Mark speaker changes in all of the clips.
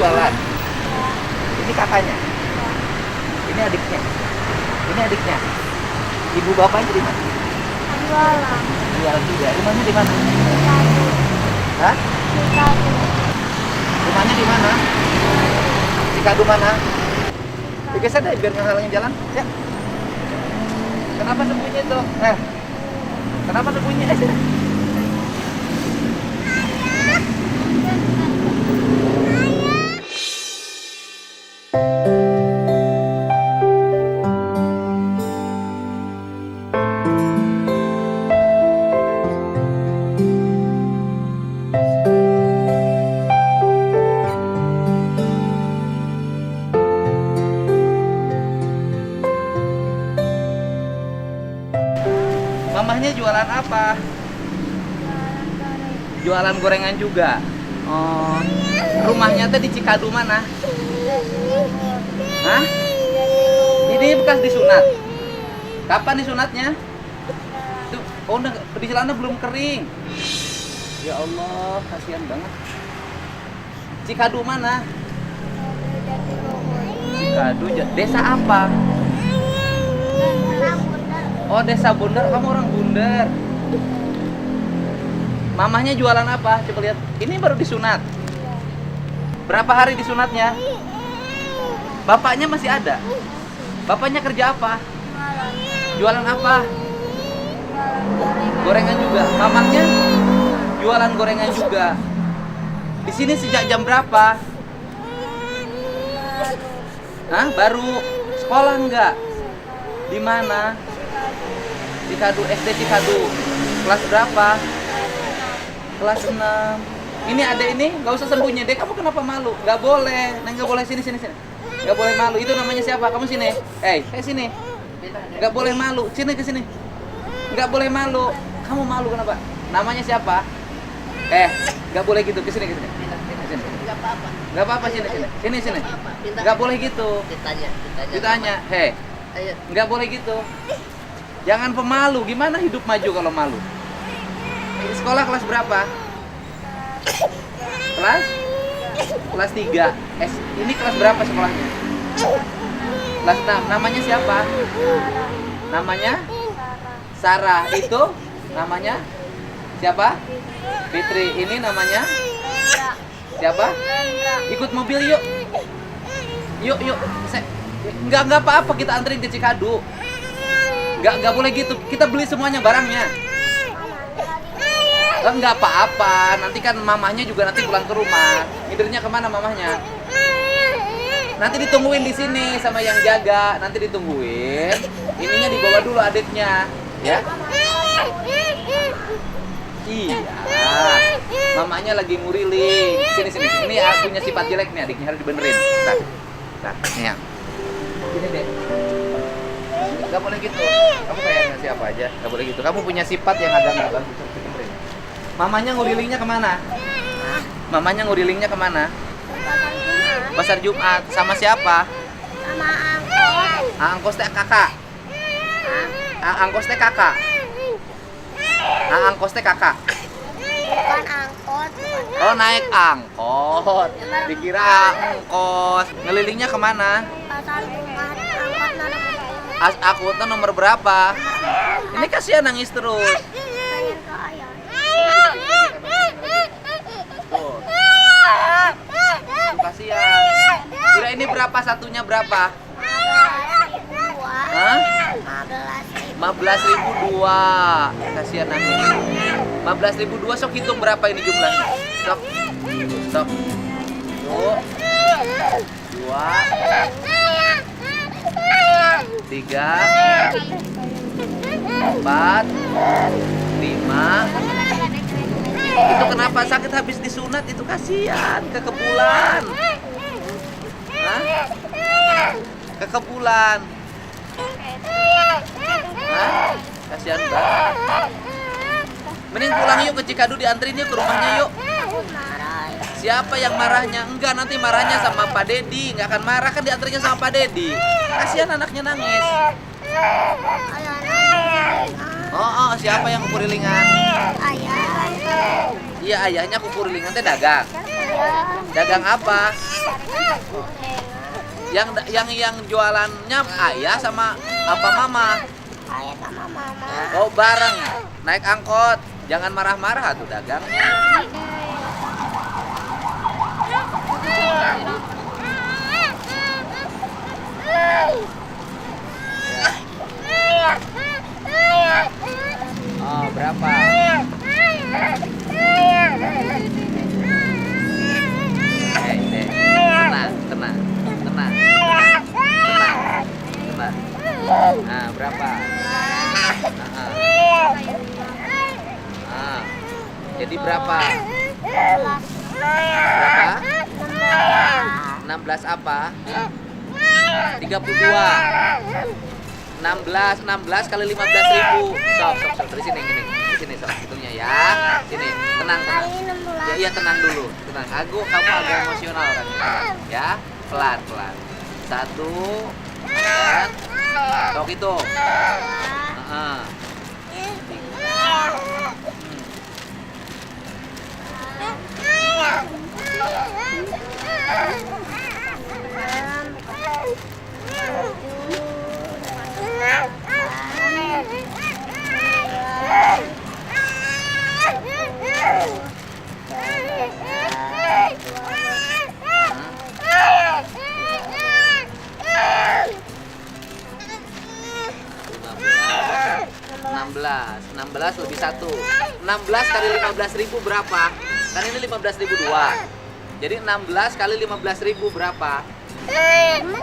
Speaker 1: jualan. Ini kakaknya. Ini adiknya. Ini adiknya. Ibu bapaknya di mana?
Speaker 2: Jualan.
Speaker 1: Jualan juga. Rumahnya di mana?
Speaker 2: Cikadu.
Speaker 1: Hah?
Speaker 2: Cikadu.
Speaker 1: Rumahnya di mana? Cikadu mana? Digeser deh biar ngehalangin jalan. Ya. Kenapa sembunyi tuh? Kenapa sembunyi? Sini. Mamahnya jualan apa?
Speaker 2: Jualan goreng.
Speaker 1: Jualan gorengan juga. Oh, rumahnya tuh di Cikadu mana? Hah? Ini bekas disunat. Kapan disunatnya? Tuh, oh, di celana belum kering. Ya Allah, kasihan banget. Cikadu mana? Cikadu, desa apa? Oh, desa Bundar, kamu orang Bundar. Mamahnya jualan apa? Coba lihat. Ini baru disunat. Berapa hari disunatnya? Bapaknya masih ada? Bapaknya kerja apa? Jualan apa? Gorengan juga. Mamahnya jualan gorengan juga. Di sini sejak jam berapa? Hah? Baru sekolah enggak? Di mana? Cikadu, SD Cikadu. Kelas berapa? Kelas 6. Ini ada ini, nggak usah sembunyi deh. Kamu kenapa malu? Nggak boleh. Neng nggak boleh sini. Nggak boleh malu. Itu namanya siapa? Kamu sini. Sini. Nggak boleh malu. Sini ke sini. Nggak boleh malu. Kamu malu kenapa? Namanya siapa? Nggak boleh gitu. Ke sini. Nggak apa-apa sini. Nggak boleh gitu. Ditanya. Nggak boleh gitu. Jangan pemalu. Gimana hidup maju kalau malu? Sekolah kelas berapa? Kelas 3. Ini kelas berapa sekolahnya? Kelas 6. Namanya siapa? Namanya? Sarah. Itu namanya? Siapa? Fitri. Ini namanya? Siapa? Ikut mobil yuk. Yuk. Nggak apa-apa, kita anterin ke Cikadu. Nggak boleh gitu. Kita beli semuanya barangnya. Nggak apa-apa. Nanti kan mamahnya juga nanti pulang ke rumah. Ngidernya kemana mamahnya? Nanti ditungguin di sini sama yang jaga. Nanti ditungguin. Ininya dibawa dulu adiknya, ya. Iya. Mamanya lagi nguriling. Sini. Ini punya sifat jelek nih adiknya, harus dibenerin. Nah, nih ya. Gini deh. Gak boleh gitu. Kamu kayak siapa aja. Gak boleh gitu. Kamu punya sifat yang agak nggak bagus. Mamanya ngurilingnya kemana? Mamanya ngurilingnya kemana? Pasar Jumat. Sama siapa?
Speaker 2: Sama angkot.
Speaker 1: Angkos teh kakak. Angkos teh kakak. Angkos teh kakak.
Speaker 2: Bukan angkot.
Speaker 1: Oh, naik angkot. Dikira angkos. Ngelilingnya kemana?
Speaker 2: Pasar Jumat. Angkot
Speaker 1: Angkotnya nomor berapa? Ini kasihan nangis terus.
Speaker 2: pengen ke ayah.
Speaker 1: Tuh. Kasihan. Udah ini berapa satunya berapa? 15.002. Kasihan nangis. 15.002 sok hitung berapa ini jumlahnya? Sok. Tuh. 2 3 4 5. Itu kenapa sakit habis disunat itu kasihan kekebulan. Hah? Kekebulan. Hah? Kasihan banget. Mending pulang yuk ke Cikadu, dianterin yuk ke rumahnya yuk. Siapa yang marahnya? Enggak, nanti marahnya sama Pak Dedi. Enggak akan marah kan, dianterinnya sama Pak Dedi. Kasihan anaknya nangis. Oh, siapa yang kupurilingan?
Speaker 2: Ayah.
Speaker 1: Iya, ayahnya kupurilingan teh dagang. Dagang apa? Yang jualannya ayah sama apa mama?
Speaker 2: Ayah sama mama.
Speaker 1: Oh, bareng. Naik angkot. Jangan marah-marah tuh dagangnya. Oh, berapa? Tenang. Nah, berapa? Jadi berapa? Berapa? 16 apa? 32. 16 kali 15.000. Sok. Dari sini gini. Di sini sok hitungnya ya. Sini, tenang. Ya, tenang dulu. Tenang. Kamu agak emosional kan. Ya, pelan. 1 dan sok itu. Enam belas lebih 1. 16 kali 15.000 berapa? Kan ini 15.000 dua. Jadi 16 kali 15.000 berapa?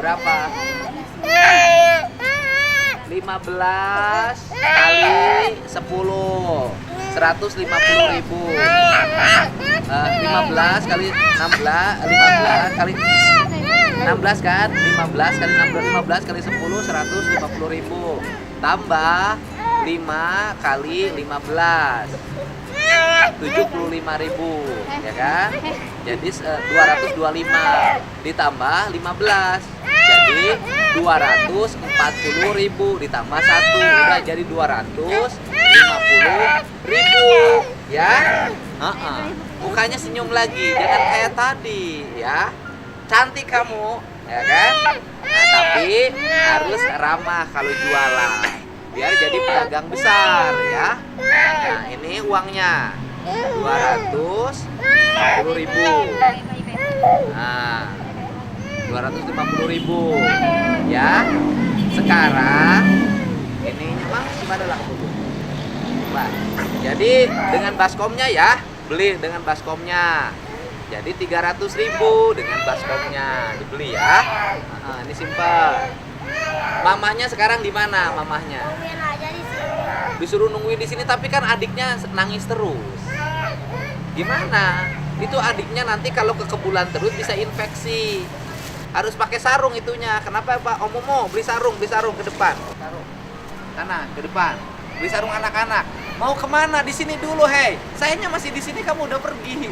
Speaker 1: Berapa? 15 kali 10 150.000. 15 kali 15 kali 16 kan? 15 kali 15 kali 10 150.000. Tambah 5 kali 15 75.000, ya kan? Jadi 225 ditambah 15 jadi 240.000 ditambah 1 udah jadi 250.000 ya. Mukanya senyum lagi, jangan kayak tadi ya. Cantik kamu, ya kan? Nah, tapi harus ramah kalau jualan biar jadi pedagang besar ya. Nah, ini uangnya 250.000. Nah, 250.000 ya. Sekarang ini memang gimana lah kamu? Jadi dengan baskomnya ya, beli dengan baskomnya. Jadi 300.000 dengan baskomnya dibeli ya. Ini simpel. Mamahnya sekarang di mana mamahnya?
Speaker 2: Nungguin aja di sini.
Speaker 1: Disuruh nungguin di sini tapi kan adiknya nangis terus. Gimana? Itu adiknya nanti kalau kekebulan terus bisa infeksi. Harus pakai sarung itunya. Kenapa Pak? Omomo beli sarung ke depan. Sarung. Sana ke depan. Beli sarung anak-anak. Mau kemana? Di sini dulu, hei. Sayanya masih di sini, kamu udah pergi.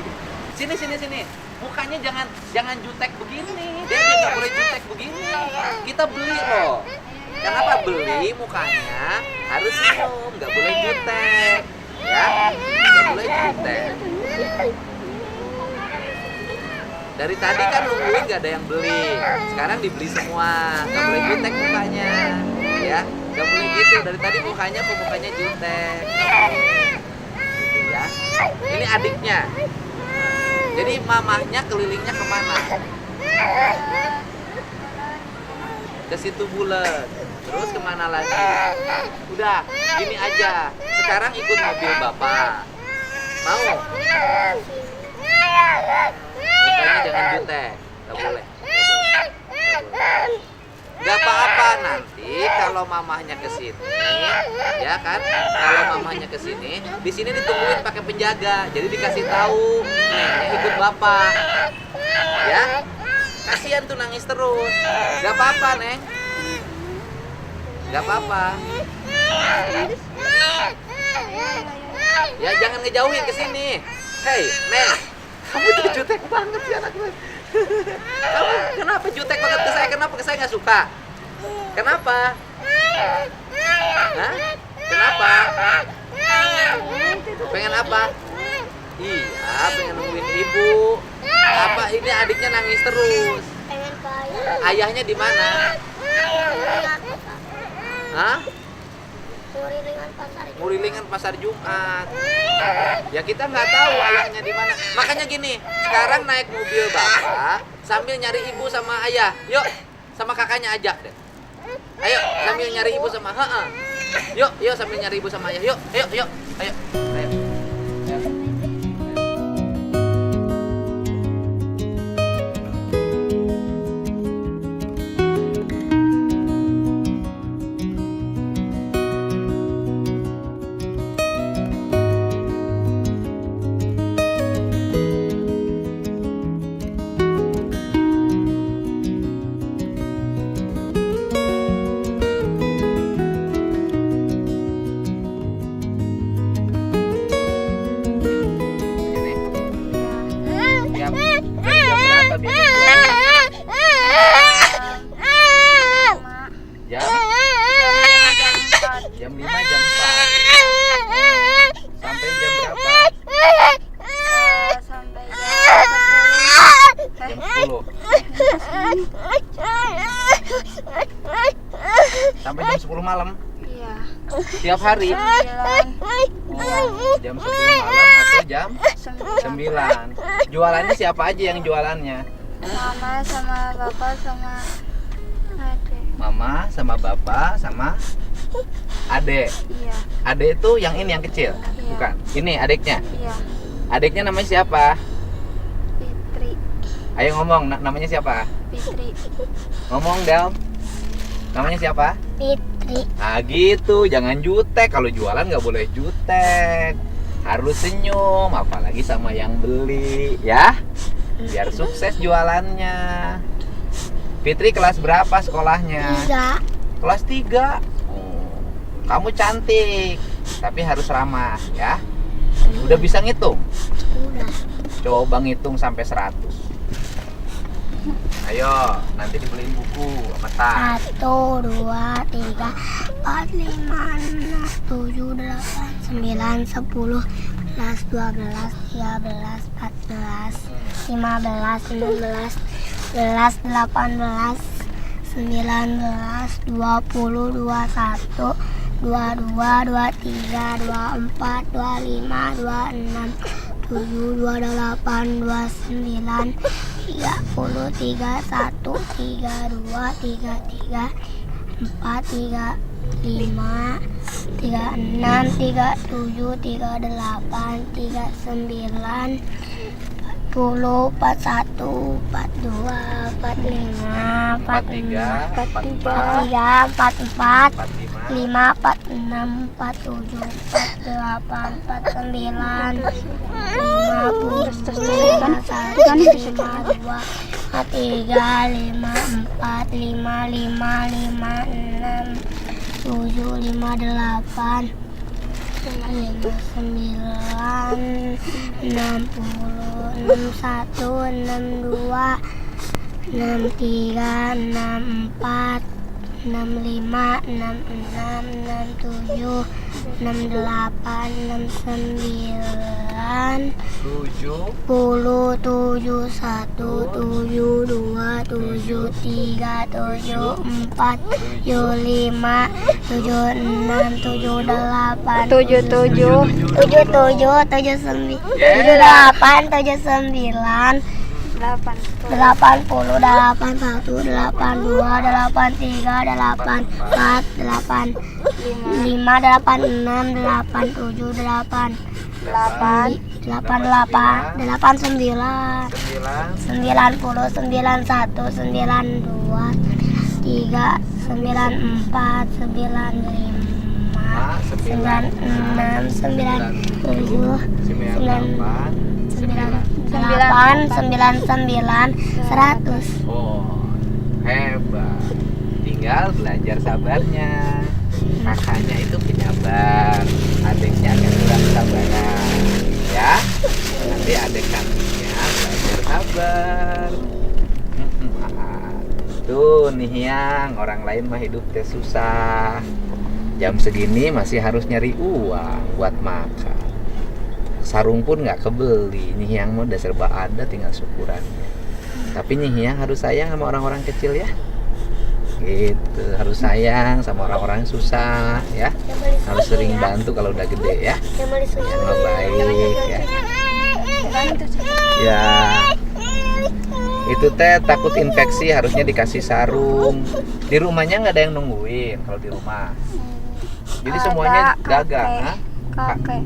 Speaker 1: Sini. Mukanya jangan jutek begini. Dia nggak boleh jutek begini. Kita beli loh. Kenapa beli? Mukanya harus senyum, nggak boleh jutek. Ya, nggak boleh jutek. Dari tadi kan nungguin nggak ada yang beli. Sekarang dibeli semua. Nggak boleh jutek mukanya. Ya, nggak boleh gitu. Dari tadi mukanya jutek. Gitu ya. Ini adiknya. Jadi mamahnya kelilingnya kemana? Ke situ bulet. Terus kemana lagi? Udah, gini aja. Sekarang ikut mobil bapak. Mau? Mukanya jangan jutek. Gak boleh. Gak apa-apa nanti kalau mamahnya ke sini, ya kan? Kalau mamahnya ke sini, di sini ditungguin pakai penjaga. Jadi dikasih tahu, nengnya ikut bapak. Ya? Kasihan tuh nangis terus. Gak apa-apa, Neng. Gak apa-apa. Ya jangan ngejauhin ke sini. Hei, Neng. Kamu tuh jutek banget sih anak gue. Kamu kenapa jutek banget ke saya? Kenapa ke saya nggak suka? Kenapa? Hah? Kenapa? Pengen apa? Iya, pengen nungguin ibu. Apa ini Ini adiknya nangis terus.
Speaker 2: Pengen kaya.
Speaker 1: Ayahnya di mana? Hah? Murilingan Pasar Jumat. Ya kita nggak tahu ayahnya di mana. Makanya gini, sekarang naik mobil bapak sambil nyari ibu sama ayah. Yuk, sama kakaknya ajak deh. Ayo, sambil nyari ibu sama Yuk, sambil nyari ibu sama ayah. Yuk, ayo. Jam 5, jam 4. Sampai jam berapa?
Speaker 2: Sampai
Speaker 1: Jam 10. Sampai jam 10 malam.
Speaker 2: Iya.
Speaker 1: Tiap hari.
Speaker 2: 9.
Speaker 1: Jam 10 malam atau jam 9. Jualannya siapa aja yang jualannya?
Speaker 2: Mama sama bapak sama adik.
Speaker 1: Mama sama bapak sama adek.
Speaker 2: Iya.
Speaker 1: Adek itu yang ini yang kecil,
Speaker 2: Iya.
Speaker 1: bukan? Ini adeknya.
Speaker 2: Iya.
Speaker 1: Adeknya namanya siapa?
Speaker 2: Fitri.
Speaker 1: Ayo ngomong, namanya siapa?
Speaker 2: Fitri.
Speaker 1: Ngomong Del. Namanya siapa?
Speaker 2: Fitri.
Speaker 1: Nah gitu, jangan jutek. Kalau jualan nggak boleh jutek. Harus senyum, apalagi sama yang beli, ya. Biar sukses jualannya. Fitri kelas berapa sekolahnya?
Speaker 2: 3.
Speaker 1: Kelas 3. Oh, kamu cantik, tapi harus ramah, ya. Udah bisa ngitung?
Speaker 2: Udah.
Speaker 1: Coba ngitung sampai 100. Ayo, nanti dibeliin buku sama tas.
Speaker 2: 1, 2, 3, 4, 5, 6, 7, 8, 9, 10, 11, 12, 13, 14, 15, 16, 17, 18, 19, 20, 21, 22, 23, 24, 25, 26, 7, 28, 29, 30, 31, 32, 33, 4, 35, 36, 37, 38, 39, 40, 41, 42, 45, 46, 43, 44, 5, 46, 47, 48, 49, 50, 51, 52, 53, 54, 55, 56, 7, 58, 59, 60, 61, 62, 63, 64, 65, 66, 67, 68, 69, 10, 71, 72, 73, 74, 75, 76, 78, 77, 77, 79, 78, 79, 80, 81, 82, 83, 84, 85, 86, 87, 88, 88, 89, 90, 91, 92, 3, 94, 95, 96, 97, 98, 99, 100.
Speaker 1: Oh, hebat. Tinggal belajar sabarnya. Kakaknya itu penyabar, adiknya akan kurang sabaran, ya. Nanti adik kandungnya belajar sabar. Tuh nih yang orang lain mah hidup teh susah. Jam segini masih harus nyari uang buat makan. Sarung pun nggak kebeli. Nih yang mau udah serba ada, tinggal syukurannya. Tapi nih ya harus sayang sama orang-orang kecil ya. Gitu, harus sayang sama orang-orang susah ya. Harus sering bantu kalau udah gede ya. Yang baik ya. Ya. Itu teh takut infeksi harusnya dikasih sarung. Di rumahnya nggak ada yang nungguin kalau di rumah. Jadi semuanya dagang, ha? Kakek.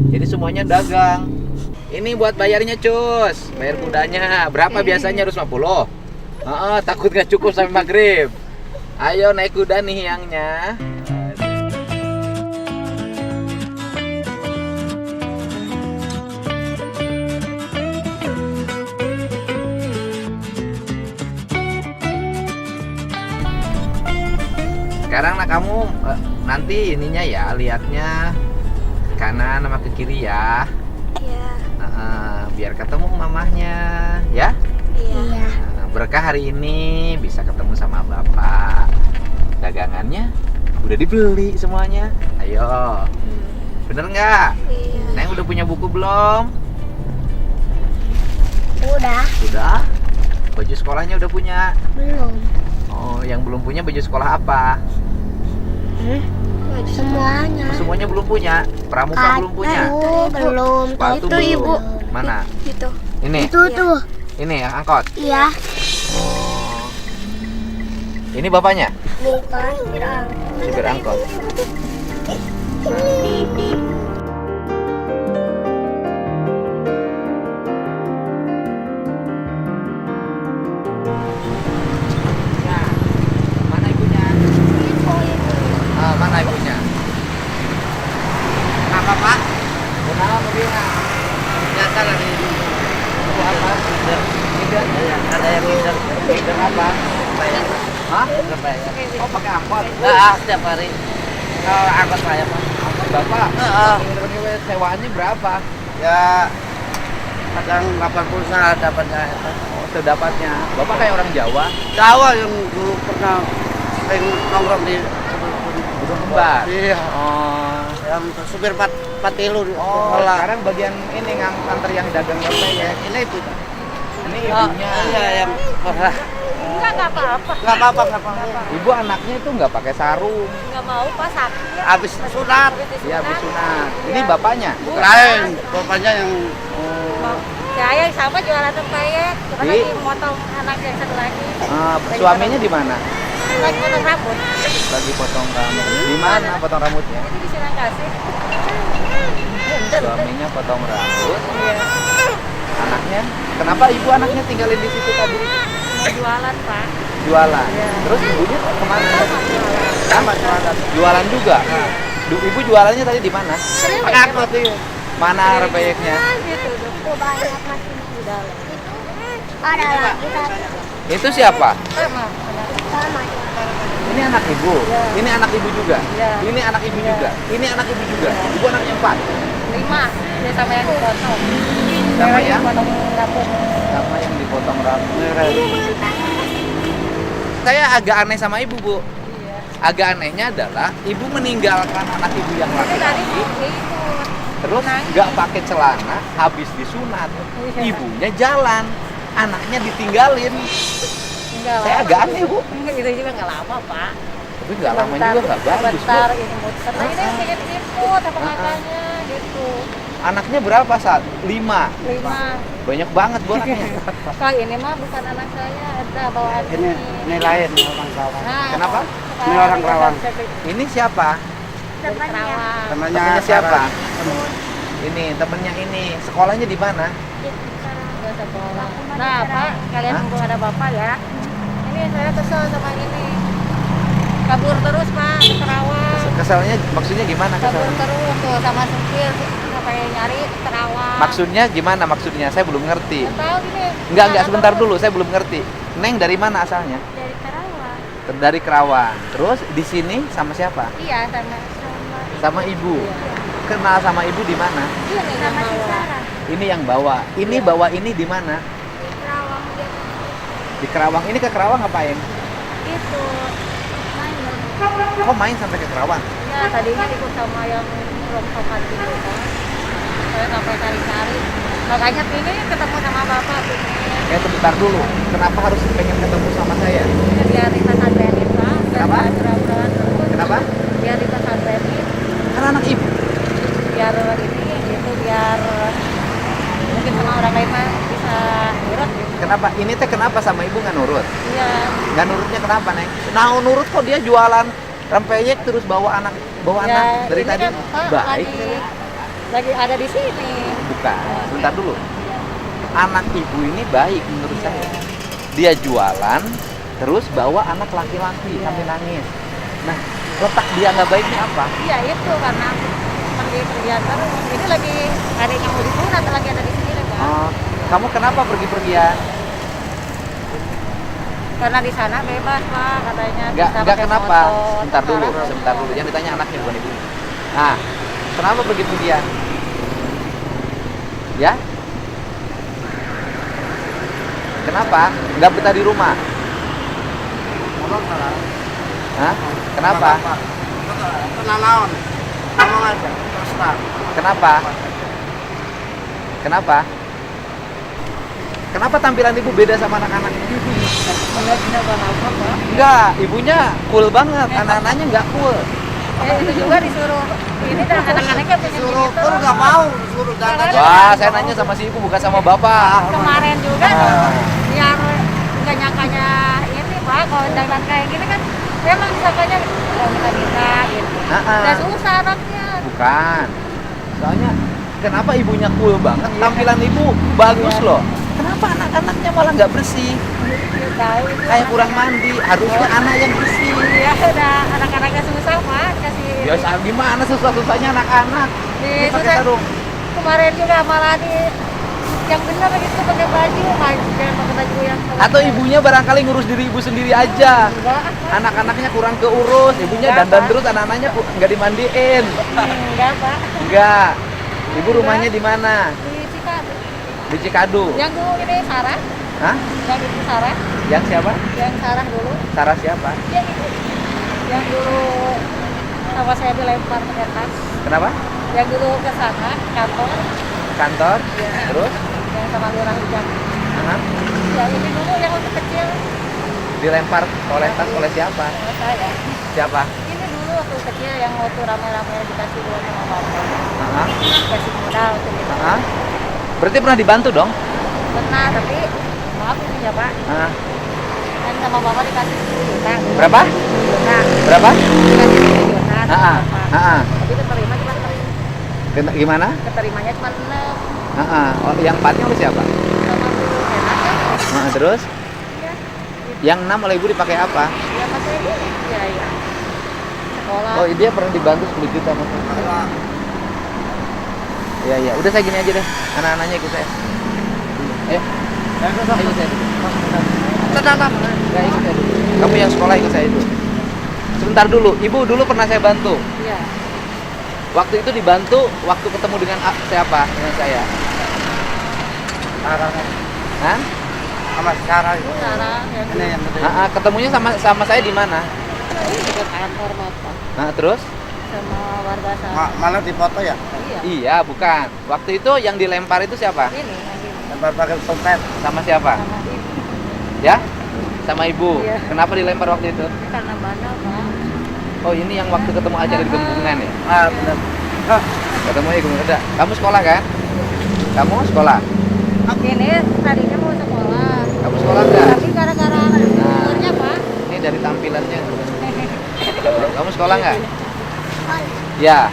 Speaker 1: Jadi semuanya dagang. Ini buat bayarnya cus, bayar kudanya. Berapa biasanya? Harus 50. Takut nggak cukup sampai maghrib. Ayo naik kuda nih yangnya. Sekarang nak kamu nanti ininya ya lihatnya ke kanan sama ke kiri ya.
Speaker 2: Iya.
Speaker 1: Biar ketemu mamahnya ya.
Speaker 2: Iya.
Speaker 1: Berkah hari ini bisa ketemu sama bapak. Dagangannya udah dibeli semuanya. Ayo. Bener nggak?
Speaker 2: Iya.
Speaker 1: Neng udah punya buku belum?
Speaker 2: Udah.
Speaker 1: Udah. Baju sekolahnya udah punya?
Speaker 2: Belum.
Speaker 1: Oh, yang belum punya baju sekolah apa?
Speaker 2: Semuanya.
Speaker 1: Semuanya belum punya. Pramuka belum punya.
Speaker 2: Belum.
Speaker 1: Sepatu
Speaker 2: Itu
Speaker 1: belum.
Speaker 2: ibu.
Speaker 1: Mana?
Speaker 2: Itu.
Speaker 1: Ini.
Speaker 2: Itu tuh.
Speaker 1: Ini yang angkot.
Speaker 2: Iya.
Speaker 1: Oh. Ini bapaknya?
Speaker 2: Bukan.
Speaker 1: Supir angkot. Nah, mana ibunya? Mana ibunya?
Speaker 3: Apa Pak?
Speaker 1: Kenapa mobilnya?
Speaker 3: Biasa lagi
Speaker 1: Itu apa? Leader.
Speaker 3: ada yang ngider.
Speaker 1: Leader apa?
Speaker 3: Bayar.
Speaker 1: Hah?
Speaker 3: Bayar.
Speaker 1: Oh, pakai angkot.
Speaker 3: Setiap hari. Kalau angkot saya Pak.
Speaker 1: Angkot bapak?
Speaker 3: Heeh.
Speaker 1: Ngider sewaannya berapa?
Speaker 3: Ya kadang 80 saya dapat saya.
Speaker 1: Oh, sedapatnya. Bapak kayak orang Jawa.
Speaker 3: Jawa yang dulu pernah sering nongkrong di
Speaker 1: Gunung Kembar.
Speaker 3: Iya.
Speaker 1: Oh.
Speaker 3: Yang supir patilu di
Speaker 1: Oh,
Speaker 3: sekolah.
Speaker 1: sekarang bagian ini nganter yang dagang bapak ya.
Speaker 3: Ini itu.
Speaker 1: Ini
Speaker 3: Oh,
Speaker 1: ibunya.
Speaker 3: iya yang pernah.
Speaker 2: Enggak apa-apa.
Speaker 3: Nggak apa-apa.
Speaker 1: Ibu anaknya itu nggak pakai sarung.
Speaker 2: Enggak mau pas sakit.
Speaker 3: Habis sunat.
Speaker 1: Iya, habis sunat. Ini bapaknya.
Speaker 3: Lain, bapaknya yang
Speaker 2: Saya sama jualan pempek. Cuma
Speaker 1: Di?
Speaker 2: lagi motong anak yang satu lagi.
Speaker 1: Suaminya di mana?
Speaker 2: Lagi potong rambut.
Speaker 1: Lagi potong rambut. Di mana potong rambutnya?
Speaker 2: Itu di Sinangkasih.
Speaker 1: Suaminya potong rambut. Anaknya? Kenapa ibu anaknya tinggalin di situ tadi?
Speaker 2: Mau jualan, Pak.
Speaker 1: Jualan.
Speaker 2: Iya.
Speaker 1: Terus ibunya kemana?
Speaker 3: sama jualan.
Speaker 1: Jualan juga. Ibu jualannya tadi di mana?
Speaker 3: Pakai angkot itu.
Speaker 1: Mana repeyeknya?
Speaker 2: Gitu, tuh banyak masih di dalam. Ada lagi satu.
Speaker 1: Itu siapa?
Speaker 2: Sama.
Speaker 1: Ini anak ibu. Ini anak ibu juga.
Speaker 2: Iya.
Speaker 1: Ini anak ibu juga. Ini anak ibu juga. Ibu anaknya 4.
Speaker 2: 5. Dia sama yang dipotong.
Speaker 1: Sama yang
Speaker 2: Potong rambut.
Speaker 1: sama yang dipotong rambut. Saya agak aneh sama ibu, Bu.
Speaker 2: Iya.
Speaker 1: Agak anehnya adalah ibu meninggalkan anak ibu yang
Speaker 2: Itu tadi
Speaker 1: laki-laki,
Speaker 2: mau gitu.
Speaker 1: terus nggak pakai celana, habis disunat. Ibunya jalan, anaknya ditinggalin.
Speaker 2: Enggak
Speaker 1: Saya agak aneh, Bu.
Speaker 2: Itu juga nggak lama, Pak.
Speaker 1: Tapi nggak lama juga nggak bagus, Bu.
Speaker 2: Bentar ini muter. Nah, ini sedikit liput apa kakaknya gitu.
Speaker 1: Anaknya berapa saat? 5.
Speaker 2: 5.
Speaker 1: Banyak banget, Bu, anaknya.
Speaker 2: Kalau ini mah bukan anak saya, ada bawaan
Speaker 3: Ini lain orang kawan.
Speaker 2: Nah,
Speaker 1: Kenapa?
Speaker 3: Ini orang Kerawang.
Speaker 1: Ini siapa?
Speaker 2: Temannya.
Speaker 3: Temannya
Speaker 1: Temennya siapa?
Speaker 3: Sarah.
Speaker 1: Ini temennya ini. Sekolahnya di mana?
Speaker 2: Nggak sekolah. Nah, Pak, kalian
Speaker 1: Hah?
Speaker 2: mumpung ada Bapak ya. Ini saya kesel sama ini. Kabur terus, Pak, ke Kerawang.
Speaker 1: Keselnya maksudnya gimana
Speaker 2: Kabur
Speaker 1: keselnya?
Speaker 2: terus tuh sama supir sampai nyari ke Kerawang.
Speaker 1: Maksudnya gimana maksudnya? Saya belum ngerti.
Speaker 2: Nggak tahu ini.
Speaker 1: Enggak, sebentar dulu, saya belum ngerti. Neng dari mana asalnya?
Speaker 2: Dari Kerawang.
Speaker 1: Dari Kerawang. Terus di sini sama siapa?
Speaker 2: Iya, sama
Speaker 1: Sama ibu. Kenal sama ibu di mana?
Speaker 2: ini sama si Sarah.
Speaker 1: Ini yang bawa. Ini bawa ini di mana?
Speaker 2: Di Kerawang dia
Speaker 1: Di Kerawang. Ini ke Kerawang ngapain?
Speaker 2: itu main.
Speaker 1: Kok main sampai ke Kerawang?
Speaker 2: Ya, tadinya ikut sama yang rongsokan gitu kan. Saya sampai cari-cari. Makanya pingin ketemu sama Bapak, pingin.
Speaker 1: sebentar dulu. Kenapa harus pengen ketemu sama saya?
Speaker 2: Biar dipesantrenin, Pak.
Speaker 1: Kenapa?
Speaker 2: Pura-pura terus.
Speaker 1: Kenapa?
Speaker 2: Biar dipesantrenin.
Speaker 1: Karena anak ibu.
Speaker 2: Biar ini gitu, biar mungkin sama orang lain mah bisa nurut gitu.
Speaker 1: Kenapa? Ini teh kenapa sama ibu nggak nurut?
Speaker 2: Iya.
Speaker 1: Nggak nurutnya kenapa, Neng? Nah, nurut kok dia jualan rempeyek terus bawa anak dari
Speaker 2: ini
Speaker 1: tadi.
Speaker 2: kan, Pak,
Speaker 1: Baik.
Speaker 2: lagi ada di sini.
Speaker 1: Bukan. Sebentar dulu. Anak ibu ini baik menurut saya. Dia jualan terus bawa anak laki-laki sampai nangis. Nah, letak dia nggak baiknya apa?
Speaker 2: Iya itu karena pergi pergian terus. Ini lagi adanya mau disunat, lagi ada di sini Pak.
Speaker 1: Oh, kamu kenapa pergi-pergian?
Speaker 2: Karena di sana bebas Pak katanya. Bisa
Speaker 1: Nggak
Speaker 2: pakai
Speaker 1: kenapa?
Speaker 2: motor.
Speaker 1: Sebentar dulu. Yang ditanya anaknya bukan ibu. Nah, kenapa pergi-pergian? Ya? Kenapa? Nggak betah di rumah?
Speaker 3: Ngomong salah.
Speaker 1: Hah? Kenapa?
Speaker 3: Kenalan. Ngomong aja. Terus terang.
Speaker 1: Kenapa? Kenapa? Kenapa tampilan ibu beda sama anak-anak?
Speaker 2: Enggak apa Pak.
Speaker 1: Enggak, ibunya cool banget, anak-anaknya nggak cool.
Speaker 2: Itu juga disuruh ini dan anak-anaknya pengen
Speaker 3: Suruh
Speaker 2: gitu.
Speaker 3: pun nggak mau. Suruh dandan.
Speaker 1: Wah, saya nanya sama si ibu bukan sama bapak.
Speaker 2: Kemarin juga
Speaker 1: Ah.
Speaker 2: biar nggak nyangkanya ini Pak kalau dandan kayak gini kan memang disangkanya kita gitu. Udah susah anaknya.
Speaker 1: Bukan. Soalnya kenapa ibunya cool banget? Tampilan ibu bagus loh. Kenapa anak-anaknya malah nggak bersih?
Speaker 2: Tahu itu.
Speaker 1: Kayak kurang mandi. Harusnya anak yang bersih.
Speaker 2: Iya udah anak-anaknya susah Pak kasih.
Speaker 1: Biasa gimana susah-susahnya anak-anak? Ini pakai
Speaker 2: Susah.
Speaker 1: sarung.
Speaker 2: Kemarin juga malah di yang benar gitu pakai baju, jangan pakai baju yang
Speaker 1: Atau ibunya barangkali ngurus diri ibu sendiri aja.
Speaker 2: enggak,
Speaker 1: Anak-anaknya kurang keurus, ibunya
Speaker 2: Enggak,
Speaker 1: dandan
Speaker 2: Pak.
Speaker 1: terus, anak-anaknya nggak dimandiin.
Speaker 2: enggak Pak.
Speaker 1: Enggak. Ibu rumahnya di mana?
Speaker 2: Di Cikadu.
Speaker 1: Di Cikadu.
Speaker 2: Yang dulu ini Sarah,
Speaker 1: Hah?
Speaker 2: yang itu Sarah,
Speaker 1: Yang siapa?
Speaker 2: yang Sarah dulu,
Speaker 1: Sarah siapa?
Speaker 2: yang itu, yang dulu sama saya dilempar ke atas,
Speaker 1: Kenapa?
Speaker 2: yang dulu ke sana kantor,
Speaker 1: Kantor.
Speaker 2: Iya.
Speaker 1: Terus?
Speaker 2: yang sama lurah hujan.
Speaker 1: Hah?
Speaker 2: Ya ini dulu yang waktu kecil,
Speaker 1: Dilempar oleh tas oleh siapa?
Speaker 2: sama saya.
Speaker 1: Siapa?
Speaker 2: Ini dulu waktu kecil yang waktu rame-rame dikasih uang sama bapak,
Speaker 1: Hah?
Speaker 2: dikasih modal gitu.
Speaker 1: Hah? Berarti pernah dibantu dong?
Speaker 2: Pernah tapi maaf ini ya Pak,
Speaker 1: Hah?
Speaker 2: kan sama bapak dikasih 10 juta.
Speaker 1: Berapa?
Speaker 2: 10 juta.
Speaker 1: Berapa?
Speaker 2: Dikasih 10 juta sama
Speaker 1: Ah,
Speaker 2: bapak.
Speaker 1: ah.
Speaker 2: Tapi keterima cuma 3.
Speaker 1: Gimana?
Speaker 2: Keterimanya cuma 6
Speaker 1: Oh, yang 4-nya oleh siapa?
Speaker 2: sama guru enak kan?
Speaker 1: Terus?
Speaker 2: Iya.
Speaker 1: Yang 6 oleh ibu dipakai apa?
Speaker 2: Ya pakai ini. Iya iya. Sekolah.
Speaker 1: Oh, dia pernah dibantu 10 juta mas. Iya, iya. Udah saya gini aja deh. Anak-anaknya ikut saya. Ayo. Ayo saya. Nggak, ikut saya dulu. Kamu yang sekolah ikut saya itu. Sebentar dulu. Ibu dulu pernah saya bantu.
Speaker 2: Iya.
Speaker 1: Waktu itu dibantu waktu ketemu dengan siapa? Dengan saya.
Speaker 3: Sarah.
Speaker 1: Hah?
Speaker 3: Sama Sarah itu.
Speaker 2: Sekarang yang
Speaker 3: Ini yang betul.
Speaker 1: Ketemunya sama saya di mana?
Speaker 2: ini juga kantor bapak
Speaker 1: Terus?
Speaker 2: sama warga sana.
Speaker 3: Malah di foto ya.
Speaker 2: Iya.
Speaker 1: Iya, bukan. Waktu itu yang dilempar itu siapa?
Speaker 2: Ini yang ini.
Speaker 3: Tempat pakai sompet.
Speaker 1: Sama siapa?
Speaker 2: Sama ini.
Speaker 1: Ya? Sama ibu.
Speaker 2: Iya.
Speaker 1: Kenapa dilempar waktu itu?
Speaker 2: Karena bandel Pak.
Speaker 1: Oh, ini yang waktu ketemu aja di Gembungan ya?
Speaker 3: Ah, benar. Hah.
Speaker 1: Ketemu di Gembungan. Udah. Kamu sekolah kan? Kamu sekolah?
Speaker 2: Ini tadinya mau sekolah.
Speaker 1: Kamu sekolah enggak?
Speaker 2: Tapi gara-gara umurnya Pak.
Speaker 1: Ini dari tampilannya. Kamu sekolah nggak? Ya.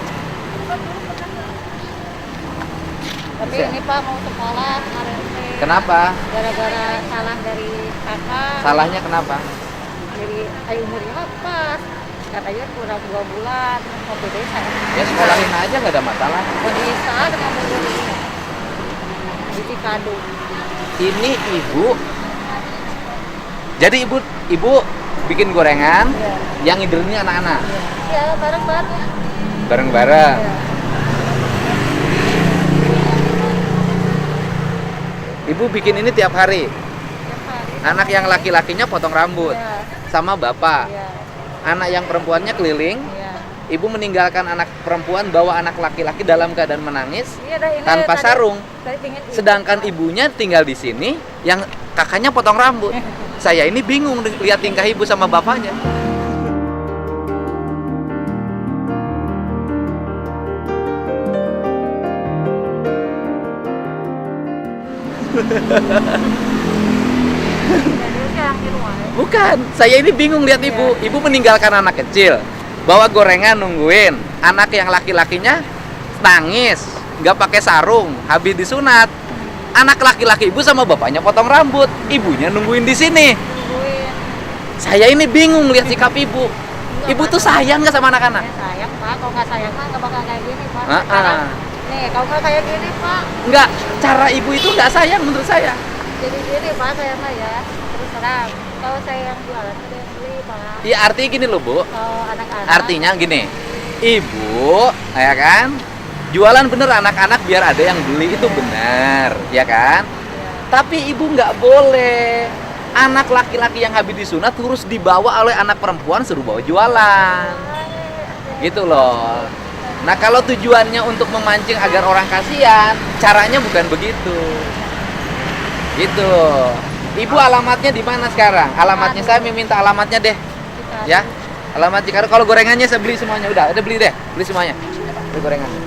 Speaker 2: Tapi
Speaker 1: Bisa.
Speaker 2: ini Pak mau sekolah kemarin teh.
Speaker 1: Kenapa?
Speaker 2: Gara-gara salah dari kakak.
Speaker 1: Salahnya kenapa?
Speaker 2: Jadi umurnya mah pas. Katanya kurang 2 bulan. Mau desa.
Speaker 1: Ya sekolahin aja nggak ada masalah.
Speaker 2: Mau bisa dengan mobil ini. Di Cikadu.
Speaker 1: Ini ibu. Jadi ibu bikin gorengan,
Speaker 2: Iya.
Speaker 1: yang ngidernya anak-anak.
Speaker 2: Iya, bareng-bareng.
Speaker 1: Bareng-bareng.
Speaker 2: Iya.
Speaker 1: Ibu bikin ini tiap hari.
Speaker 2: Tiap hari.
Speaker 1: Anak yang laki-lakinya potong rambut
Speaker 2: Iya.
Speaker 1: sama bapak.
Speaker 2: Iya.
Speaker 1: Anak yang perempuannya keliling
Speaker 2: Iya.
Speaker 1: ibu meninggalkan anak perempuan, bawa anak laki-laki dalam keadaan menangis
Speaker 2: Iya dah, ini
Speaker 1: tanpa
Speaker 2: tadi-
Speaker 1: sarung.
Speaker 2: tadi pingin ibu.
Speaker 1: Sedangkan ibunya tinggal di sini, yang kakaknya potong rambut. Saya ini bingung lihat tingkah ibu sama bapaknya.
Speaker 2: Jadi sekarang di rumah ya.
Speaker 1: Bukan, saya ini bingung lihat ibu. Ibu meninggalkan anak kecil, bawa gorengan nungguin. Anak yang laki-lakinya nangis, nggak pakai sarung, habis disunat. Anak laki-laki ibu sama bapaknya potong rambut, ibunya nungguin di sini.
Speaker 2: Tungguin.
Speaker 1: Saya ini bingung lihat sikap ibu. Ibu tuh sayang nggak sama anak-anak?
Speaker 2: Ya, sayang Pak, kalau nggak sayang mah nggak bakal kayak gini Pak.
Speaker 1: Ah,
Speaker 2: Sekarang,
Speaker 1: ah.
Speaker 2: nih kalau nggak kayak gini Pak,
Speaker 1: Nggak, cara ibu itu nggak sayang menurut saya.
Speaker 2: jadi gini Pak saya mah ya. Terus terang, kalau saya yang jualan ada yang beli Pak.
Speaker 1: Ya artinya gini loh bu,
Speaker 2: Kalau anak-anak.
Speaker 1: artinya gini, ibu, ya kan, jualan bener anak-anak biar ada yang beli itu benar, ya kan?
Speaker 2: Ya.
Speaker 1: Tapi ibu nggak boleh anak laki-laki yang habis disunat terus dibawa oleh anak perempuan suruh bawa jualan, gitu loh. Nah kalau tujuannya untuk memancing agar orang kasihan, caranya bukan begitu, gitu. Ibu alamatnya di mana sekarang? Alamatnya saya minta alamatnya deh,
Speaker 2: Kita-
Speaker 1: ya. Alamat Cikarang. Kalau gorengannya saya beli semuanya, udah beli deh, beli semuanya. Beli gorengannya.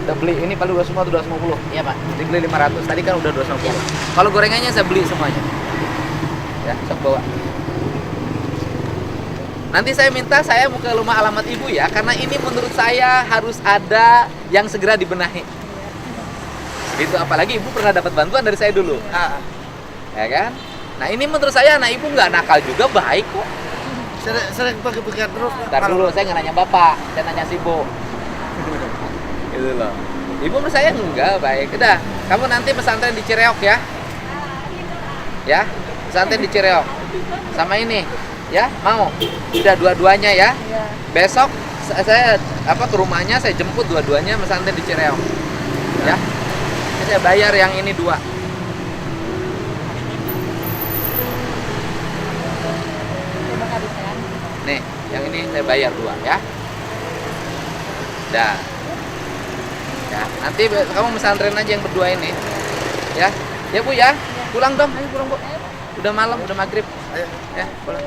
Speaker 1: Udah beli. Ini paling udah semua tuh 250. Iya pak. Dibeli 500. Tadi kan udah 250. Kalau gorengannya saya beli semuanya. Ya, sok bawa. Nanti saya minta saya mau ke rumah alamat ibu ya, karena ini menurut saya harus ada yang segera dibenahi. Itu apalagi ibu pernah dapat bantuan dari saya dulu. Ya kan? Nah ini menurut saya anak ibu nggak nakal juga, baik kok.
Speaker 3: Sering pakai terus.
Speaker 1: Ntar dulu, saya nggak nanya bapak, saya nanya si Bu. Gitu loh. Ibu menurut saya enggak, baik. Udah, kamu nanti pesantren di Cireok ya. Ya, pesantren di Cireok. Sama ini, ya, mau? Udah dua-duanya ya.
Speaker 2: Iya.
Speaker 1: Besok saya ke rumahnya, saya jemput dua-duanya pesantren di Cireok. Ya. Saya bayar yang ini 2.
Speaker 2: Coba kehabisan.
Speaker 1: Nih, yang ini saya bayar 2 ya. Dah. Ya, nanti kamu pesantren aja yang berdua ini. Ya. Ya Bu ya. Pulang dong, ayo pulang Bu. Udah malam, udah maghrib.
Speaker 3: Ayo.
Speaker 1: Ya, pulang.